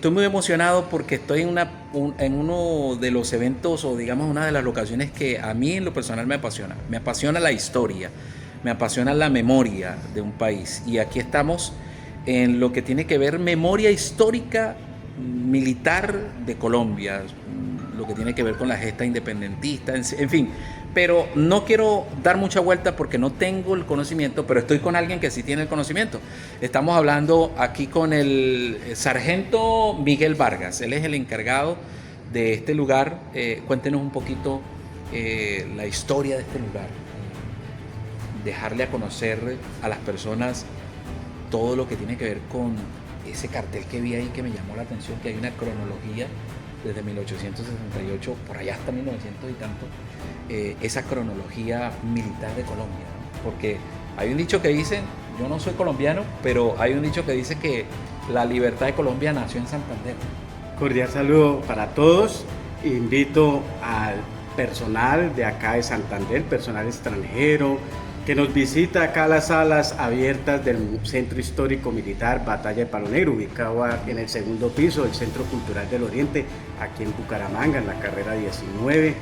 estoy muy emocionado porque estoy en uno de los eventos o digamos una de las locaciones que a mí en lo personal me apasiona. Me apasiona la historia, me apasiona la memoria de un país. Y aquí estamos en lo que tiene que ver memoria histórica militar de Colombia, lo que tiene que ver con la gesta independentista, en fin. Pero no quiero dar mucha vuelta porque no tengo el conocimiento, pero estoy con alguien que sí tiene el conocimiento. Estamos hablando aquí con el sargento Miguel Vargas. Él es el encargado de este lugar. Cuéntenos un poquito la historia de este lugar. Dejarle a conocer a las personas todo lo que tiene que ver con ese cartel que vi ahí que me llamó la atención, que hay una cronología desde 1868 por allá hasta 1900 y tanto, esa cronología militar de Colombia, ¿no? Porque hay un dicho que dice, yo no soy colombiano, pero hay un dicho que dice que la libertad de Colombia nació en Santander. Cordial saludo para todos. Invito al personal de acá de Santander, personal extranjero, que nos visita acá a las salas abiertas del Centro Histórico Militar Batalla de Palo Negro, ubicado en el segundo piso del Centro Cultural del Oriente, aquí en Bucaramanga, en la carrera 19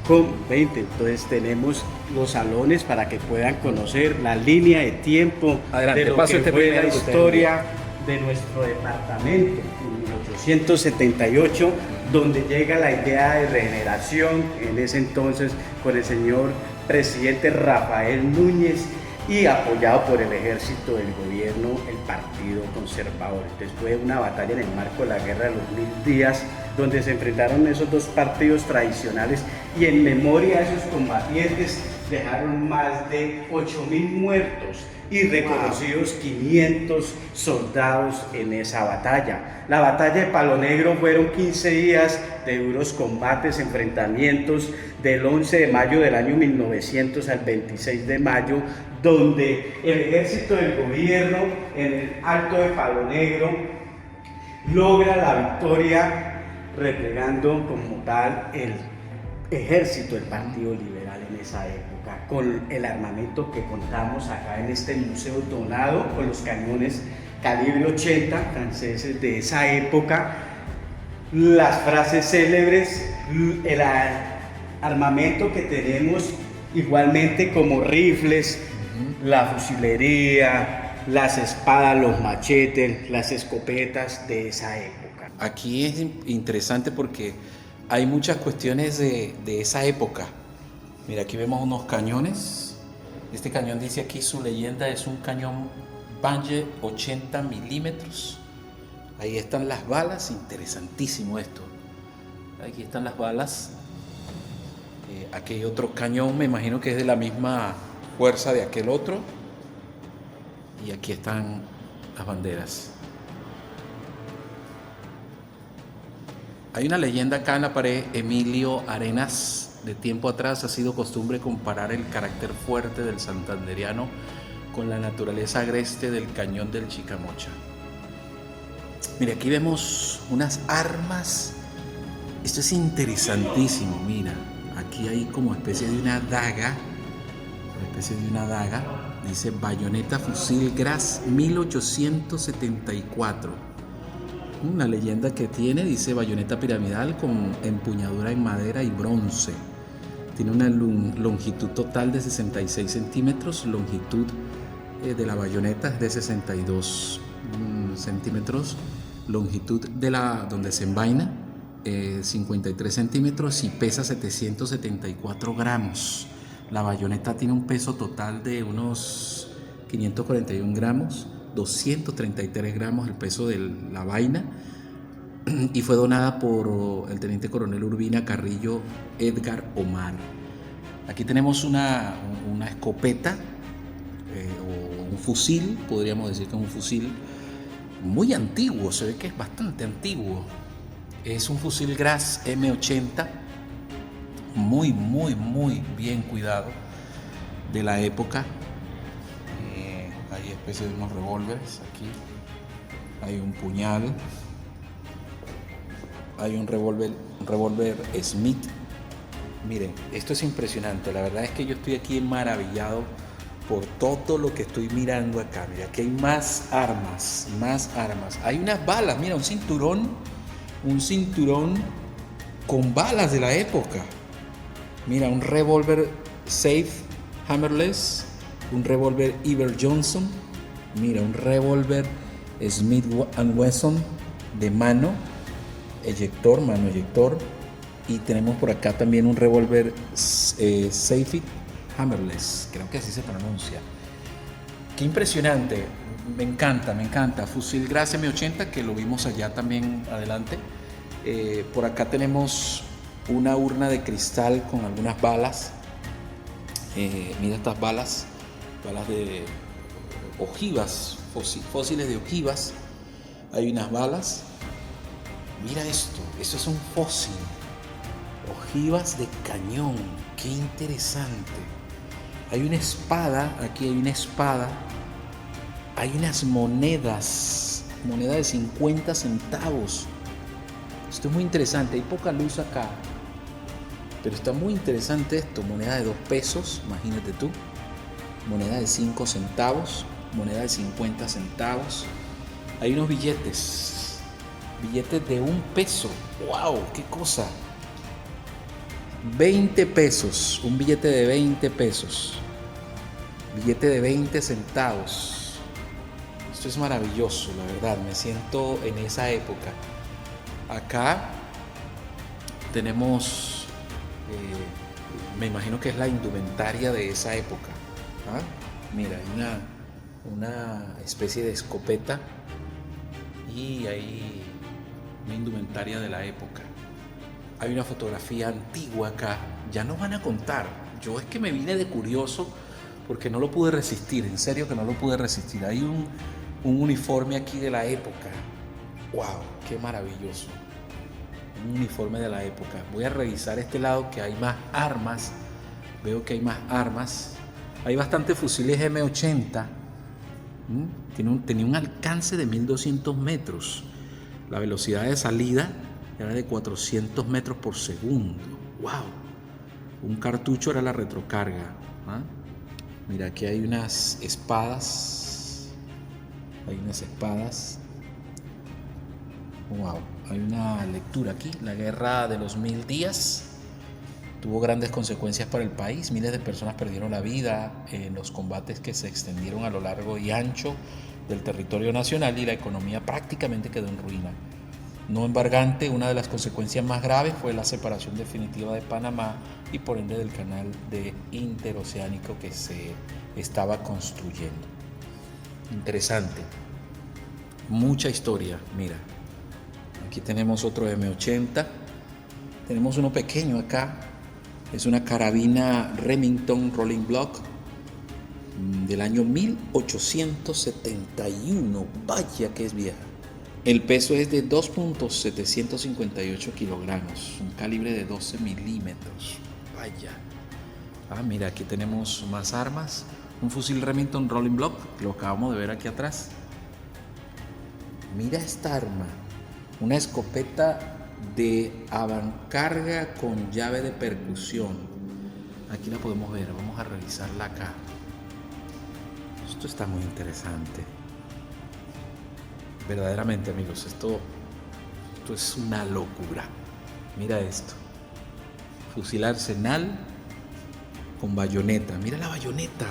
con 20. Entonces tenemos los salones para que puedan conocer la línea de tiempo. Adelante, de lo paso que este fue la primero historia de nuestro departamento en 1878, donde llega la idea de regeneración en ese entonces con el señor presidente Rafael Núñez y apoyado por el ejército del gobierno, el Partido Conservador. Entonces fue una batalla en el marco de la Guerra de los 1000 días, donde se enfrentaron esos dos partidos tradicionales, y en memoria de esos combatientes dejaron más de 8000 muertos y reconocidos 500 soldados en esa batalla. La batalla de Palo Negro fueron 15 días de duros combates, enfrentamientos del 11 de mayo del año 1900 al 26 de mayo, donde el ejército del gobierno en el Alto de Palo Negro logra la victoria, replegando como tal el ejército del Partido Liberal en esa época, con el armamento que contamos acá en este museo donado, con los cañones calibre 80 franceses de esa época, las frases célebres, el armamento que tenemos igualmente como rifles, la fusilería, las espadas, los machetes, las escopetas de esa época. Aquí es interesante porque hay muchas cuestiones de esa época. Mira, aquí vemos unos cañones. Este cañón dice aquí, su leyenda es un cañón Bange 80 milímetros. Ahí están las balas, interesantísimo esto. Aquí están las balas. Aquí hay otro cañón, me imagino que es de la misma fuerza de aquel otro. Y aquí están las banderas. Hay una leyenda acá en la pared, Emilio Arenas. De tiempo atrás ha sido costumbre comparar el carácter fuerte del santanderiano con la naturaleza agreste del cañón del Chicamocha. Mira, aquí vemos unas armas. Esto es interesantísimo, mira. Aquí hay como especie de una daga. Dice bayoneta fusil Gras 1874. Una leyenda que tiene, dice bayoneta piramidal con empuñadura en madera y bronce. Tiene una longitud total de 66 centímetros, longitud de la bayoneta es de 62 centímetros, longitud de donde se envaina 53 centímetros y pesa 774 gramos. La bayoneta tiene un peso total de unos 541 gramos, 233 gramos el peso de la vaina, y fue donada por el teniente coronel Urbina Carrillo Edgar Omar. Aquí tenemos una escopeta o un fusil, podríamos decir que es un fusil muy antiguo, se ve que es bastante antiguo. Es un fusil Gras M80, muy bien cuidado, de la época. Hay especies de unos revólveres aquí. Hay un puñal. Hay un revólver Smith. Miren, esto es impresionante. La verdad es que yo estoy aquí maravillado por todo lo que estoy mirando acá. Mira, aquí hay más armas, más armas. Hay unas balas, mira, un cinturón con balas de la época. Mira, un revólver Safe Hammerless, un revólver Iver Johnson, mira, un revólver Smith & Wesson de mano eyector, y tenemos por acá también un revólver Safe Hammerless, creo que así se pronuncia. Qué impresionante, me encanta. Fusil Gracia M80, que lo vimos allá también adelante. Por acá tenemos una urna de cristal con algunas balas. Mira estas balas de ojivas, fósiles de ojivas. Hay unas balas. Mira esto es un fósil. Ojivas de cañón, qué interesante. Hay una espada, aquí hay una espada. Hay unas monedas de 50 centavos. Esto es muy interesante, hay poca luz acá, pero está muy interesante esto. Moneda de 2 pesos, imagínate tú. Moneda de 5 centavos, moneda de 50 centavos. Hay unos billetes de 1 peso. ¡Wow! ¡Qué cosa! 20 pesos, un billete de 20 pesos. Billete de 20 centavos. Esto es maravilloso, la verdad. Me siento en esa época. Acá tenemos, me imagino que es la indumentaria de esa época. ¿Ah? Mira, hay una especie de escopeta y hay una indumentaria de la época. Hay una fotografía antigua acá. Ya nos van a contar. Yo es que me vine de curioso porque no lo pude resistir. En serio que no lo pude resistir. Hay un uniforme aquí de la época. ¡Wow! ¡Qué maravilloso! Un uniforme de la época. Voy a revisar este lado que hay más armas. Veo que hay más armas. Hay bastantes fusiles M80. Tenía un alcance de 1200 metros. La velocidad de salida era de 400 metros por segundo. ¡Wow! Un cartucho era la retrocarga. ¿Ah? Mira, aquí hay unas espadas. ¡Wow! Hay una lectura aquí. La guerra de los 1000 días tuvo grandes consecuencias para el país. Miles de personas perdieron la vida en los combates que se extendieron a lo largo y ancho del territorio nacional, y la economía prácticamente quedó en ruina. No embargante, una de las consecuencias más graves fue la separación definitiva de Panamá y por ende del canal interoceánico que se estaba construyendo. Interesante. Mucha historia. Mira, aquí tenemos otro M80. Tenemos uno pequeño acá. Es una carabina Remington Rolling Block del año 1871. Vaya que es vieja. El peso es de 2.758 kilogramos, un calibre de 12 milímetros. Vaya. Mira, aquí tenemos más armas. Un fusil Remington Rolling Block, lo acabamos de ver aquí atrás. Mira esta arma. Una escopeta de avancarga con llave de percusión. Aquí la podemos ver, vamos a revisarla acá. Esto está muy interesante. Verdaderamente, amigos, esto es una locura. Mira esto. Fusil arsenal con bayoneta. Mira la bayoneta.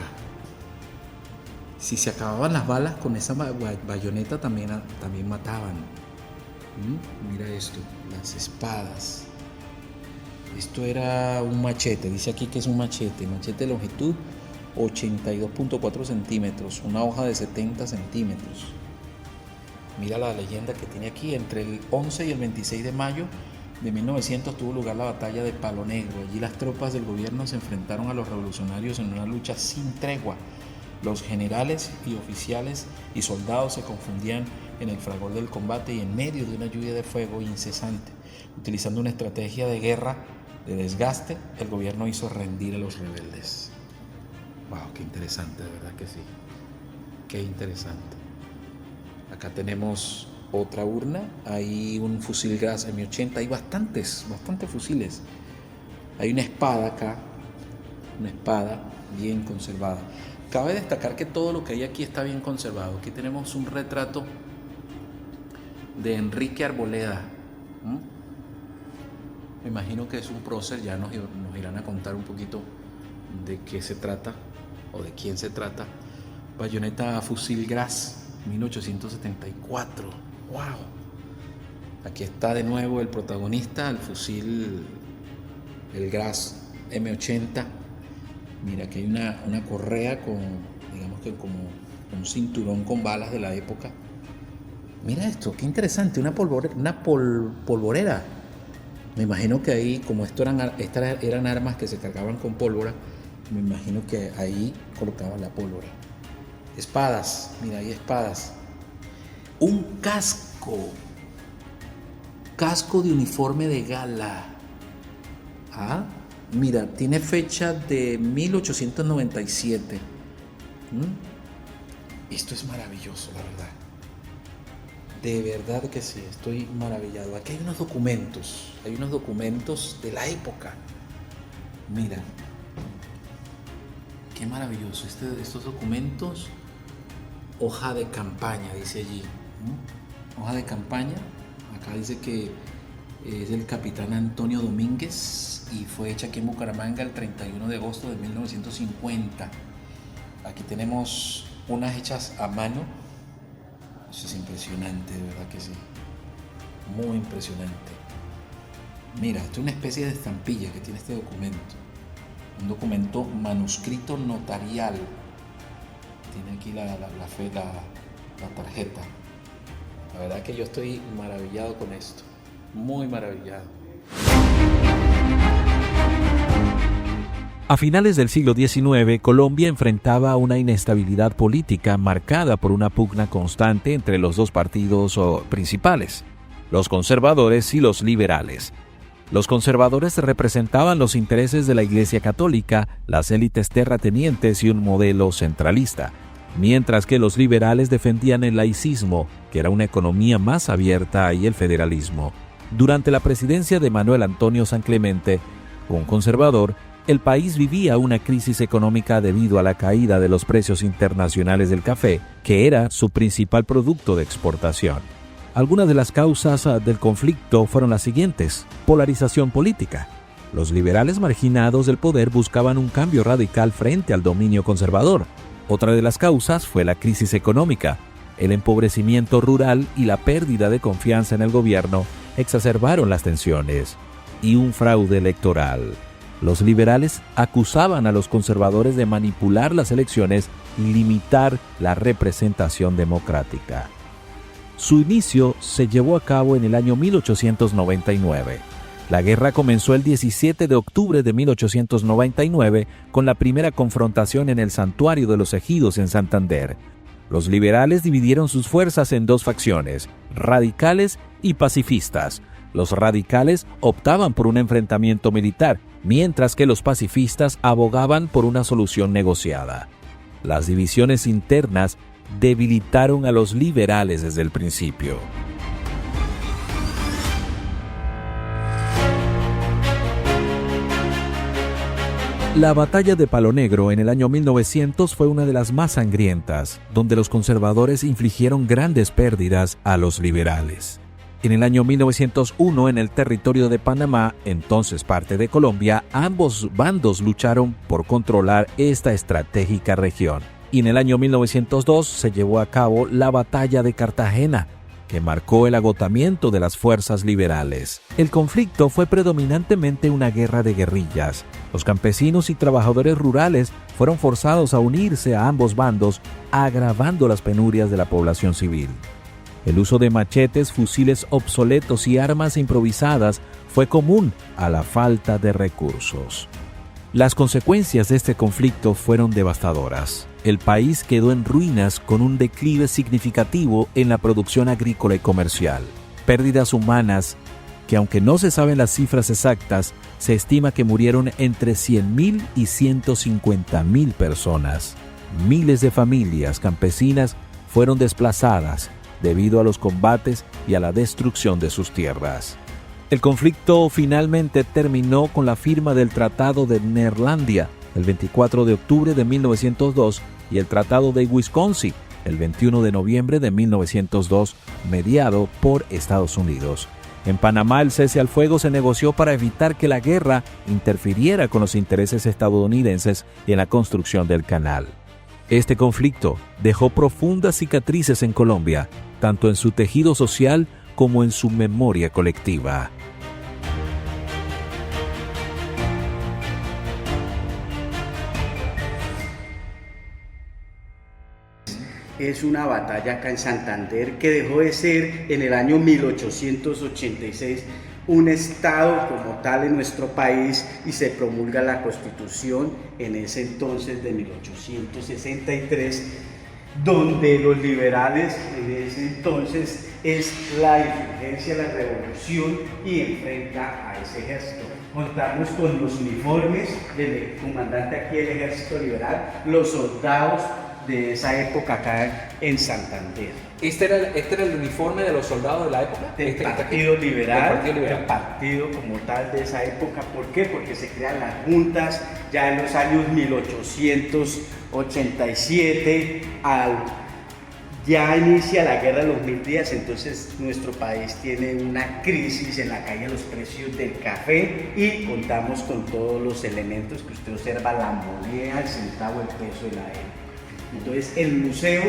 Si se acababan las balas con esa bayoneta también mataban. Mira esto, las espadas. Esto era un machete. Dice aquí que es un machete. Machete de longitud 82.4 centímetros. Una hoja de 70 centímetros. Mira la leyenda que tiene aquí. Entre el 11 y el 26 de mayo de 1900 tuvo lugar la batalla de Palo Negro. Allí las tropas del gobierno se enfrentaron a los revolucionarios en una lucha sin tregua. Los generales y oficiales y soldados se confundían en el fragor del combate y en medio de una lluvia de fuego incesante. Utilizando una estrategia de guerra de desgaste, el gobierno hizo rendir a los rebeldes. ¡Wow! ¡Qué interesante! De verdad que sí. ¡Qué interesante! Acá tenemos otra urna. Hay un fusil gas M80. Hay bastantes fusiles. Hay una espada acá. Una espada bien conservada. Cabe destacar que todo lo que hay aquí está bien conservado. Aquí tenemos un retrato de Enrique Arboleda. Me imagino que es un prócer, ya nos irán a contar un poquito de qué se trata o de quién se trata. Bayoneta fusil Gras, 1874. ¡Wow! Aquí está de nuevo el protagonista, el fusil, el Gras M80. Mira, aquí hay una correa con, digamos que como un cinturón con balas de la época. Mira esto, qué interesante, una polvorera. Me imagino que ahí, como estas eran armas que se cargaban con pólvora, me imagino que ahí colocaban la pólvora. Espadas, mira, hay espadas. Un casco de uniforme de gala. Mira, tiene fecha de 1897. Esto es maravilloso, la verdad. De verdad que sí, estoy maravillado. Aquí hay unos documentos de la época. Mira, qué maravilloso. Estos documentos, hoja de campaña, dice allí. Hoja de campaña. Acá dice que es del capitán Antonio Domínguez y fue hecha aquí en Bucaramanga el 31 de agosto de 1950. Aquí tenemos unas hechas a mano. Eso es impresionante, de verdad que sí. Muy impresionante. Mira, esto es una especie de estampilla que tiene este documento. Un documento manuscrito notarial. Tiene aquí la tarjeta. La verdad que yo estoy maravillado con esto. Muy maravillado. A finales del siglo XIX, Colombia enfrentaba una inestabilidad política marcada por una pugna constante entre los dos partidos principales, los conservadores y los liberales. Los conservadores representaban los intereses de la Iglesia Católica, las élites terratenientes y un modelo centralista, mientras que los liberales defendían el laicismo, que era una economía más abierta, y el federalismo. Durante la presidencia de Manuel Antonio San Clemente, un conservador, el país vivía una crisis económica debido a la caída de los precios internacionales del café, que era su principal producto de exportación. Algunas de las causas del conflicto fueron las siguientes: polarización política. Los liberales marginados del poder buscaban un cambio radical frente al dominio conservador. Otra de las causas fue la crisis económica. El empobrecimiento rural y la pérdida de confianza en el gobierno exacerbaron las tensiones. Y un fraude electoral. Los liberales acusaban a los conservadores de manipular las elecciones y limitar la representación democrática. Su inicio se llevó a cabo en el año 1899. La guerra comenzó el 17 de octubre de 1899 con la primera confrontación en el Santuario de los Ejidos en Santander. Los liberales dividieron sus fuerzas en dos facciones, radicales y pacifistas. Los radicales optaban por un enfrentamiento militar, mientras que los pacifistas abogaban por una solución negociada. Las divisiones internas debilitaron a los liberales desde el principio. La batalla de Palo Negro en el año 1900 fue una de las más sangrientas, donde los conservadores infligieron grandes pérdidas a los liberales. En el año 1901, en el territorio de Panamá, entonces parte de Colombia, ambos bandos lucharon por controlar esta estratégica región. Y en el año 1902 se llevó a cabo la Batalla de Cartagena, que marcó el agotamiento de las fuerzas liberales. El conflicto fue predominantemente una guerra de guerrillas. Los campesinos y trabajadores rurales fueron forzados a unirse a ambos bandos, agravando las penurias de la población civil. El uso de machetes, fusiles obsoletos y armas improvisadas fue común a la falta de recursos. Las consecuencias de este conflicto fueron devastadoras. El país quedó en ruinas con un declive significativo en la producción agrícola y comercial. Pérdidas humanas que, aunque no se saben las cifras exactas, se estima que murieron entre 100.000 y 150.000 personas. Miles de familias campesinas fueron desplazadas debido a los combates y a la destrucción de sus tierras. El conflicto finalmente terminó con la firma del Tratado de Neerlandia el 24 de octubre de 1902, y el Tratado de Wisconsin, el 21 de noviembre de 1902, mediado por Estados Unidos. En Panamá, el cese al fuego se negoció para evitar que la guerra interfiriera con los intereses estadounidenses en la construcción del canal. Este conflicto dejó profundas cicatrices en Colombia, tanto en su tejido social como en su memoria colectiva. Es una batalla acá en Santander que dejó de ser en el año 1886 un estado como tal en nuestro país y se promulga la Constitución en ese entonces de 1863, donde los liberales en ese entonces es la insurgencia, la revolución y enfrenta a ese ejército. Contamos con los uniformes del comandante aquí del ejército liberal, los soldados de esa época acá en Santander. ¿Este era el uniforme de los soldados de la época? Del Partido Liberal, el partido como tal de esa época. ¿Por qué? Porque se crean las juntas ya en los años 1887, ya inicia la guerra de los 1000 días, entonces nuestro país tiene una crisis en la caída de los precios del café y contamos con todos los elementos que usted observa, la moneda, el centavo, el peso de la época. Entonces el museo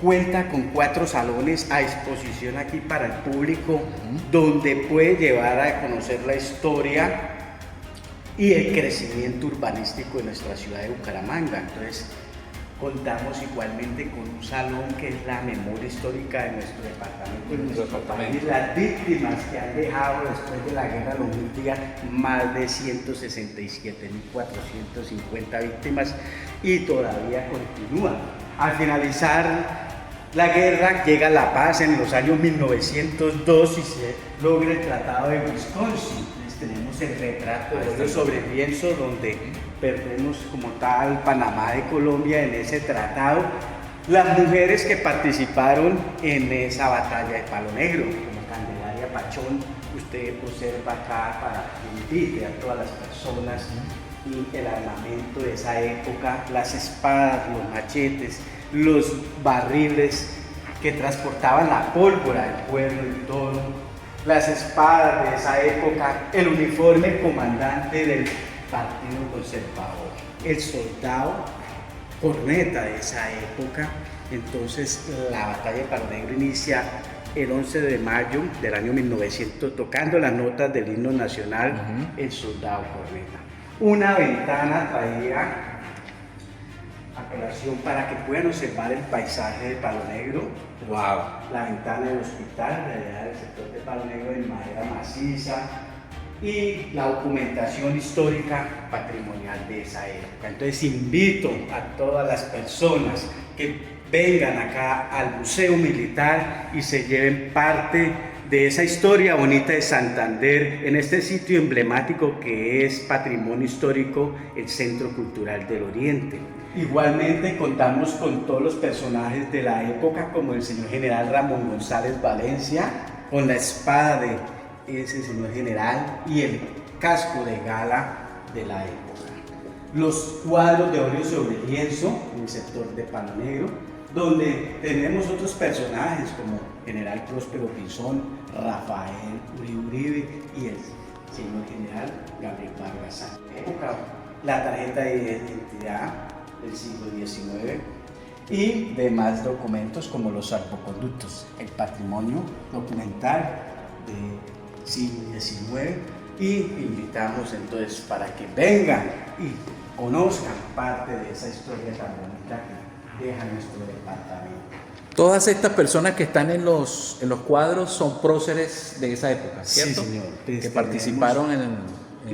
cuenta con 4 salones a exposición aquí para el público, donde puede llevar a conocer la historia y el crecimiento urbanístico de nuestra ciudad de Bucaramanga. Entonces contamos igualmente con un salón que es la memoria histórica de nuestro departamento, de nuestro país, las víctimas que han dejado después de la guerra de los 1000 días, más de 167.450 víctimas y todavía continúa. Al finalizar la guerra llega la paz en los años 1902 y se logra el Tratado de Wisconsin. Tenemos el retrato sobre lienzo donde perdemos como tal Panamá de Colombia en ese tratado. Las mujeres que participaron en esa batalla de Palo Negro, como Candelaria Pachón, usted observa acá para invitar a todas las personas y el armamento de esa época, las espadas, los machetes, los barriles que transportaban la pólvora del pueblo y todo. Las espadas de esa época, el uniforme comandante del Partido Conservador, el soldado corneta de esa época. Entonces la batalla de Palo Negro inicia el 11 de mayo del año 1900 tocando las notas del himno nacional, el soldado corneta. Una ventana traía a colación para que puedan observar el paisaje de Palo Negro. Wow. La ventana del hospital, de allá del sector de Palo Negro en madera maciza y la documentación histórica patrimonial de esa época. Entonces invito a todas las personas que vengan acá al Museo Militar y se lleven parte de esa historia bonita de Santander en este sitio emblemático que es Patrimonio Histórico, el Centro Cultural del Oriente. Igualmente contamos con todos los personajes de la época, como el señor general Ramón González Valencia, con la espada de ese señor general y el casco de gala de la época. Los cuadros de óleo sobre lienzo en el sector de Palo Negro, donde tenemos otros personajes como general Próspero Pinzón, Rafael Uribe y el señor general Gabriel Vargas Sanz. La tarjeta de identidad del siglo XIX y demás documentos como los salvoconductos, el patrimonio documental del siglo XIX, y invitamos entonces para que vengan y conozcan parte de esa historia tan bonita que deja nuestro departamento. Todas estas personas que están en los cuadros son próceres de esa época, ¿cierto? Sí, señor. Que participaron en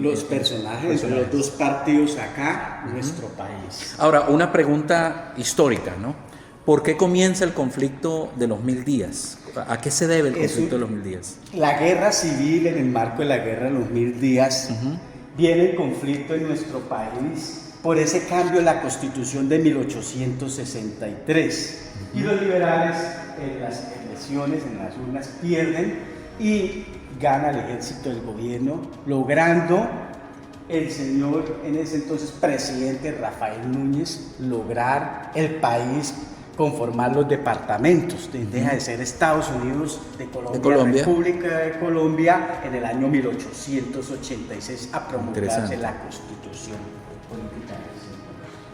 los personajes de los dos partidos acá en nuestro país. Ahora, una pregunta histórica, ¿no? ¿Por qué comienza el conflicto de los 1000 días? ¿A qué se debe el conflicto de los 1000 días? La guerra civil, en el marco de la guerra de los 1000 días, viene el conflicto en nuestro país por ese cambio en la Constitución de 1863. Y los liberales en las elecciones, en las urnas, pierden y gana el ejército del gobierno, logrando el señor, en ese entonces presidente Rafael Núñez, lograr el país conformar los departamentos, deja de ser Estados Unidos de Colombia, República de Colombia, en el año 1886 a promulgarse la Constitución Política.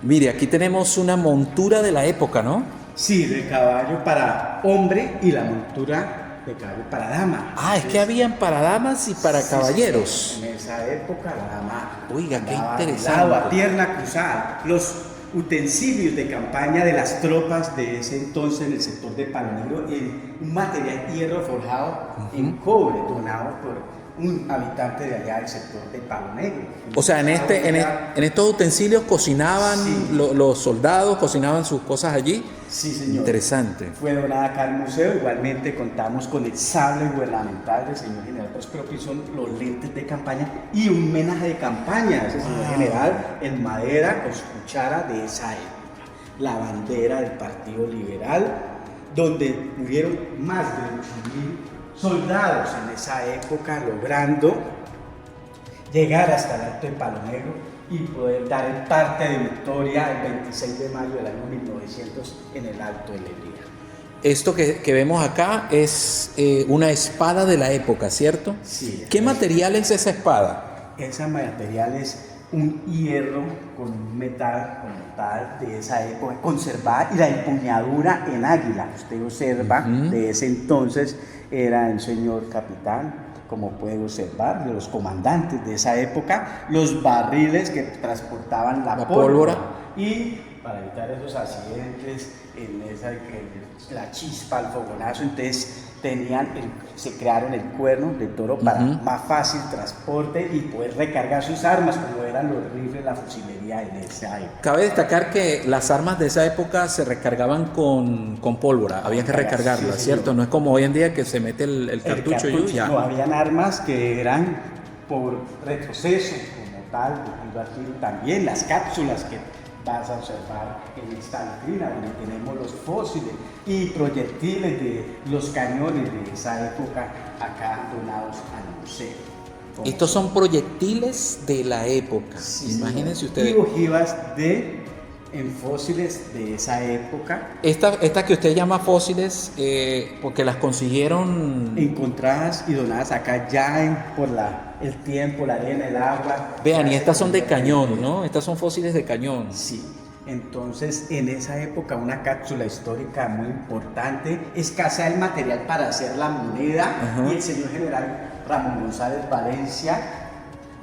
Mire, aquí tenemos una montura de la época, ¿no? Sí, de caballo para hombre y la montura de caballo para dama. Ah, es que habían para damas y para caballeros. En esa época la dama, oiga, qué interesante, lado, a pierna cruzada. Los utensilios de campaña de las tropas de ese entonces en el sector de Palo Negro, en un material hierro forjado en cobre, donado por un habitante de allá del sector de Palo Negro. O sea, en estos utensilios cocinaban, sí, los soldados, cocinaban sus cosas allí. Sí, señor. Interesante. Fue donada acá al museo. Igualmente contamos con el sable gubernamental del señor general Próspero Pinzón, los lentes de campaña y un menaje de campaña ese señor general en madera con su cuchara de esa época. La bandera del Partido Liberal, donde murieron más de 8.000 soldados en esa época, logrando llegar hasta el Alto de Palo Negro y poder dar el parte de victoria el 26 de mayo del año 1900 en el Alto de Lebría. Esto que vemos acá es una espada de la época, ¿cierto? Sí. ¿Qué material es esa espada? Ese material es un hierro con un metal de esa época, conservada, y la empuñadura en águila. Usted observa, de ese entonces era el señor capitán, como puede observar, de los comandantes de esa época, los barriles que transportaban la pólvora. Y para evitar esos accidentes, la chispa, el fogonazo, entonces se crearon el cuerno de toro para más fácil transporte y poder recargar sus armas, como eran los rifles, la fusilería en esa época. Cabe destacar que las armas de esa época se recargaban con pólvora, había que recargarlas, sí, ¿cierto? No es como hoy en día que se mete el cartucho y ya. No, habían armas que eran por retroceso, como tal, también las cápsulas que vas a observar en esta vitrina, donde tenemos los fósiles y proyectiles de los cañones de esa época acá donados al museo. Estos son proyectiles de la época, sí, imagínense ustedes. Y ojivas en fósiles de esa época. Esta que usted llama fósiles, porque las consiguieron encontradas y donadas acá ya por el tiempo, la arena, el agua. Vean, y estas son de cañón, ¿no? Estas son fósiles de cañón. Sí. Entonces, en esa época, una cápsula histórica muy importante, escasea el material para hacer la moneda, y el señor general Ramón González Valencia,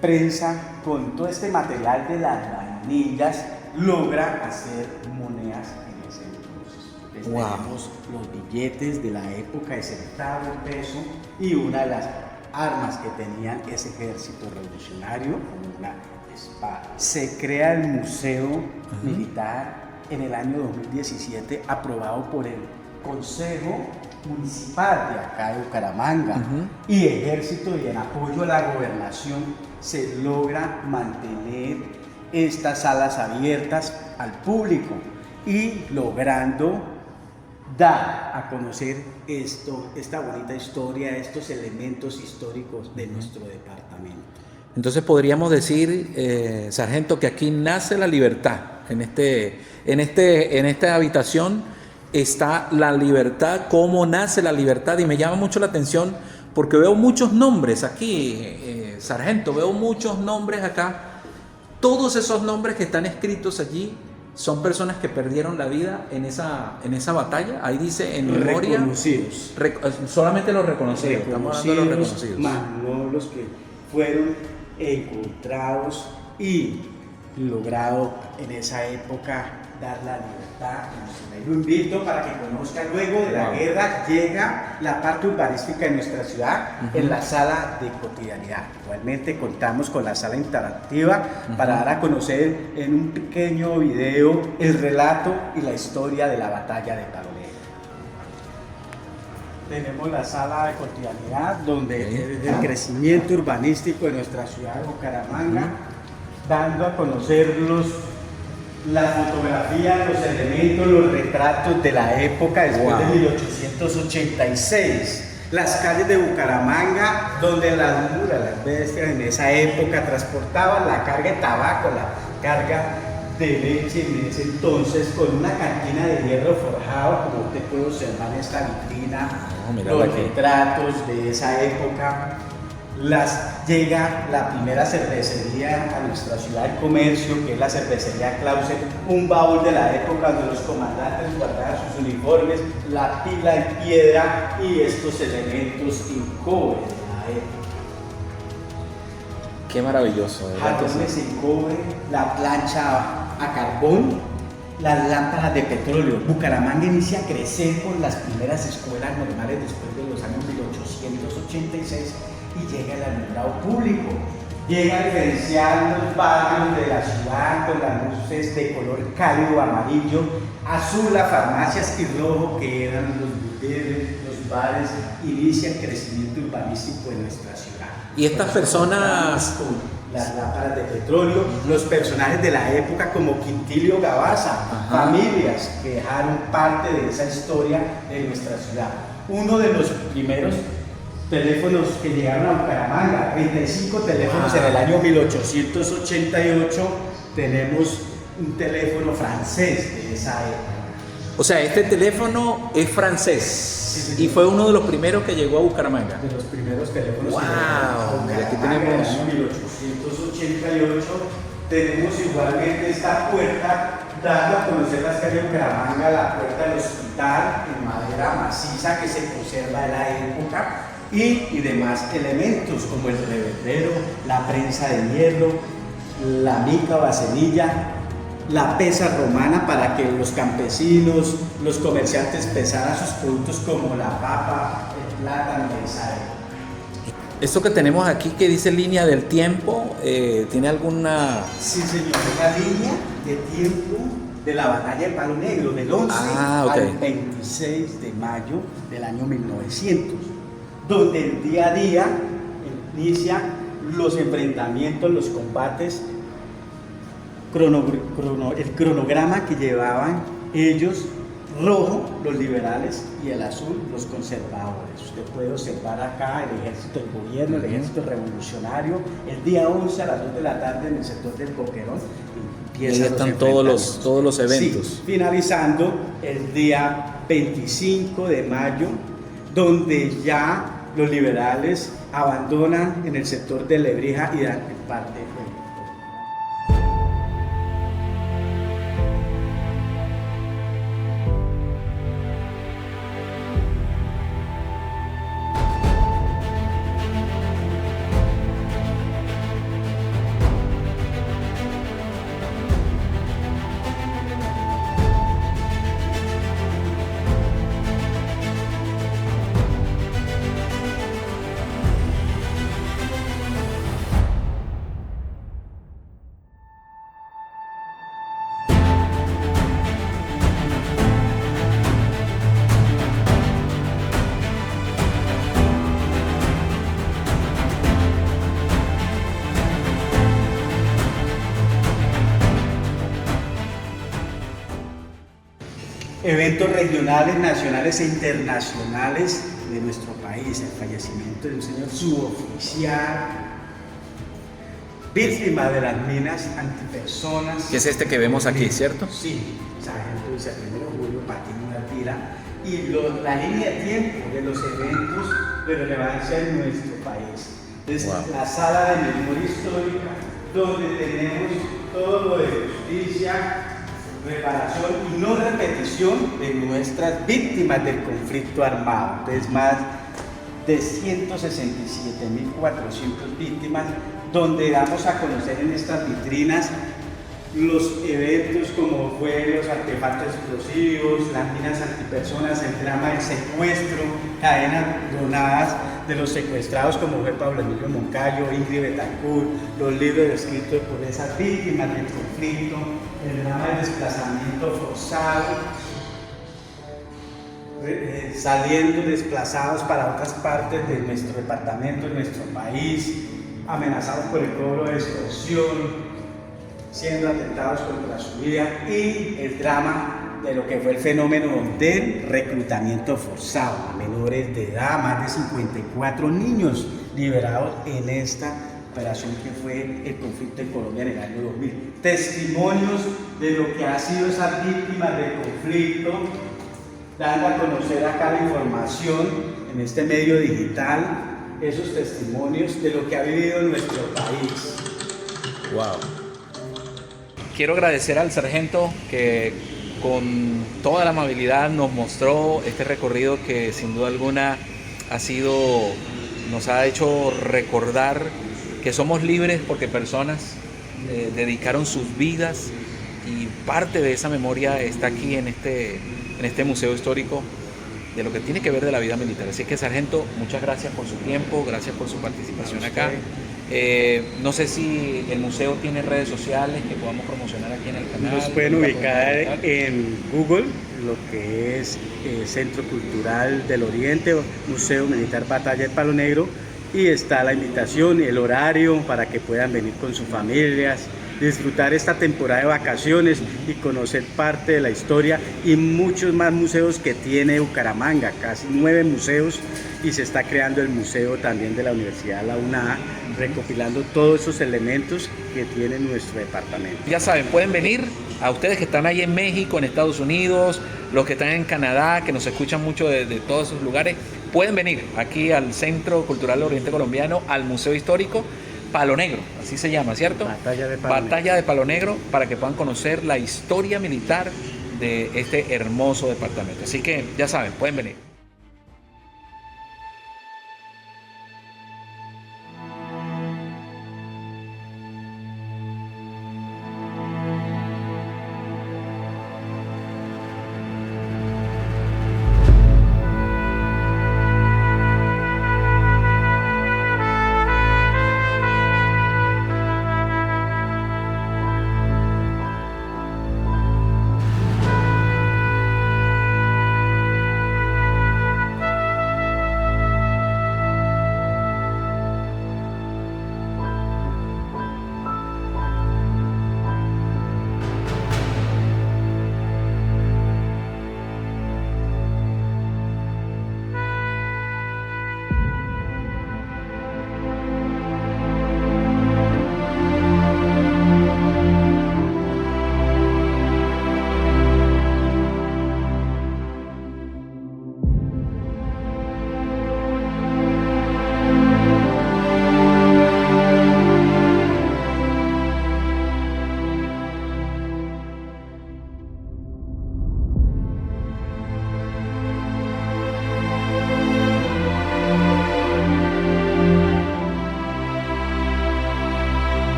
prensa con todo este material de las vainillas, logra hacer monedas en ese entonces. Tenemos los billetes de la época, ese centavo, peso, y una de las armas que tenían ese ejército revolucionario, como una espada. Se crea el Museo Militar en el año 2017, aprobado por el Consejo Municipal de acá de Bucaramanga, y Ejército, y en apoyo a la gobernación se logra mantener estas salas abiertas al público y logrando dar a conocer esta bonita historia, estos elementos históricos de nuestro departamento. Entonces podríamos decir, sargento, que aquí nace la libertad. En esta habitación está la libertad, cómo nace la libertad, y me llama mucho la atención porque veo muchos nombres aquí, sargento, veo muchos nombres acá. Todos esos nombres que están escritos allí son personas que perdieron la vida en esa batalla. Ahí dice en memoria. Reconocidos. Solamente los reconocidos. Estamos hablando de los reconocidos. Más no los que fueron encontrados y logrado en esa época dar la libertad. Lo invito para que conozcan. Luego de la guerra llega la parte urbanística de nuestra ciudad en la sala de cotidianidad. Igualmente contamos con la sala interactiva para dar a conocer en un pequeño video el relato y la historia de la batalla de Palo Negro. Tenemos la sala de cotidianidad donde el crecimiento urbanístico de nuestra ciudad de Bucaramanga, dando a conocer la fotografía, los elementos, los retratos de la época después de 1886. Las calles de Bucaramanga, donde las mulas, las bestias en esa época transportaban la carga de tabaco, la carga de leche en ese entonces, con una cantina de hierro forjado, como usted puede observar en esta vitrina, los retratos de esa época. Llega la primera cervecería a nuestra ciudad de comercio, que es la cervecería Clausen, un baúl de la época donde los comandantes guardaban sus uniformes, la pila en piedra y estos elementos en cobre de la época. Qué maravilloso, ¿verdad? Jarrones en cobre, la plancha a carbón, las lámparas de petróleo. Bucaramanga inicia a crecer con las primeras escuelas normales después de los años 1886 y llega el alumbrado público. Llega a diferenciar los barrios de la ciudad con las luces de color cálido amarillo, azul las farmacias y rojo que eran los budeles, los bares. Inicia el crecimiento urbanístico de nuestra ciudad. Y estas personas, las lámparas de petróleo, los personajes de la época como Quintilio Gabaza, familias que dejaron parte de esa historia de nuestra ciudad. Uno de los primeros teléfonos que llegaron a Bucaramanga, 35 teléfonos en el año 1888, tenemos un teléfono francés de esa época. o sea, este teléfono es francés y fue uno de los primeros que llegó a Bucaramanga. De los primeros teléfonos. Wow, que aquí tenemos. tenemos. En el año 1888 tenemos igualmente esta puerta, dando a conocer las calles de Bucaramanga, la puerta del hospital en madera maciza que se conserva de la época y demás elementos como el reverdero, la prensa de hierro, la mica vaselilla, la pesa romana para que los campesinos, los comerciantes pesaran sus productos como la papa, el plátano de esa época. Esto que tenemos aquí que dice línea del tiempo, ¿tiene alguna...? Sí, señor, es la línea de tiempo de la batalla de Palo Negro, del 11 al 26 de mayo del año 1900, donde el día a día inicia los enfrentamientos, los combates, el cronograma que llevaban ellos, rojo los liberales y el azul los conservadores. Usted puede observar acá el ejército del gobierno, el ejército revolucionario, el día 11 a las 2 de la tarde en el sector del Coquerón. Ahí están todos los eventos. Sí, finalizando el día 25 de mayo, donde ya los liberales abandonan en el sector de Lebrija y dan parte del eventos regionales, nacionales e internacionales de nuestro país. El fallecimiento de un señor suboficial, víctima de las minas antipersonas. Que es este que vemos aquí, ¿cierto? Sí, sargento viceprimer Julio Patiño Artira. Y la línea de tiempo de los eventos de relevancia en nuestro país. Es la sala de memoria histórica, donde tenemos todo lo de justicia, reparación y no repetición de nuestras víctimas del conflicto armado. Entonces, más de 167.400 víctimas, donde damos a conocer en estas vitrinas los eventos como fue los artefactos explosivos, las minas antipersonas, el drama del secuestro, cadenas donadas de los secuestrados como fue Pablo Emilio Moncayo, Ingrid Betancourt, los libros escritos por esas víctimas del conflicto, el drama del desplazamiento forzado, saliendo desplazados para otras partes de nuestro departamento, de nuestro país, amenazados por el cobro de extorsión, siendo atentados contra su vida, y el drama de lo que fue el fenómeno del reclutamiento forzado a menores de edad, más de 54 niños liberados en esta operación que fue el conflicto en Colombia en el año 2000. Testimonios de lo que ha sido esas víctimas del conflicto, dando a conocer acá la información en este medio digital, esos testimonios de lo que ha vivido nuestro país. Wow. Quiero agradecer al sargento que con toda la amabilidad nos mostró este recorrido que sin duda alguna nos ha hecho recordar que somos libres porque personas dedicaron sus vidas y parte de esa memoria está aquí en este museo histórico de lo que tiene que ver de la vida militar. Así que, sargento, muchas gracias por su tiempo, gracias por su participación acá. No sé si el museo tiene redes sociales que podamos promocionar aquí en el canal. Nos pueden ubicar en Google, lo que es Centro Cultural del Oriente, Museo Militar Batalla de Palo Negro, y está la invitación, el horario para que puedan venir con sus familias, disfrutar esta temporada de vacaciones y conocer parte de la historia y muchos más museos que tiene Bucaramanga, casi 9 museos, y se está creando el museo también de la Universidad de la UNA, recopilando todos esos elementos que tiene nuestro departamento. Ya saben, pueden venir, a ustedes que están ahí en México, en Estados Unidos, los que están en Canadá, que nos escuchan mucho de todos esos lugares, pueden venir aquí al Centro Cultural Oriente Colombiano, al Museo Histórico Palo Negro, así se llama, ¿cierto? Batalla de Palo Negro, para que puedan conocer la historia militar de este hermoso departamento. Así que ya saben, pueden venir.